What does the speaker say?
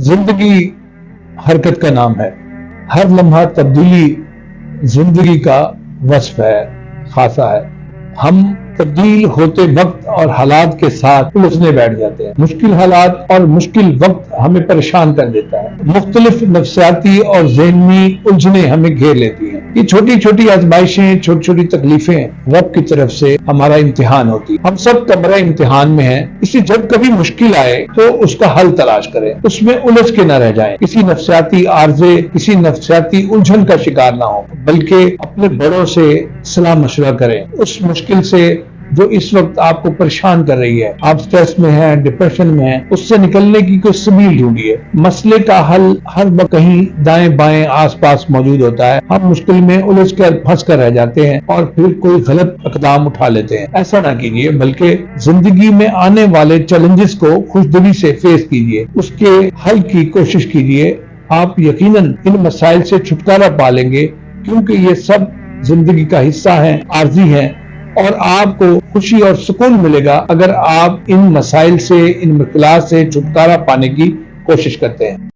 जिंदगी हरकत का नाम है, हर लम्हा तब्दीली जिंदगी का वस्फ है, खासा है। हम तब्दील होते वक्त और हालात के साथ उलझने बैठ जाते हैं। मुश्किल हालात और मुश्किल वक्त हमें परेशान कर देता है। मुख्तलिफ नफ्सियाती और ज़हनी उलझने हमें घेर लेती हैं। ये छोटी छोटी आजमाइशें, छोटी छोटी तकलीफें रब की तरफ से हमारा इम्तिहान होती है। हम सब कमरा इम्तिहान में हैं, इसलिए जब कभी मुश्किल आए तो उसका हल तलाश करें, उसमें उलझ के न रह जाएं, किसी नफ्सियाती आर्जे, किसी नफ्सियाती उलझन का शिकार ना हो, बल्कि अपने बड़ों से सलाह मशवरा करें। उस मुश्किल से जो इस वक्त आपको परेशान कर रही है, आप स्ट्रेस में हैं, डिप्रेशन में हैं, उससे निकलने की कोई सबील ढूंढिए। मसले का हल हर वक्त कहीं दाएं बाएं आसपास मौजूद होता है। हम मुश्किल में उलझ कर फंस कर रह जाते हैं और फिर कोई गलत इकदाम उठा लेते हैं। ऐसा ना कीजिए, बल्कि जिंदगी में आने वाले चैलेंजेस को खुशदिली से फेस कीजिए, उसके हल की कोशिश कीजिए। आप यकीनन इन मसाइल से छुटकारा पा लेंगे, क्योंकि ये सब जिंदगी का हिस्सा है, आर्जी है, और आपको खुशी और सुकून मिलेगा अगर आप इन मसाइल से, इन मुश्किलात से छुटकारा पाने की कोशिश करते हैं।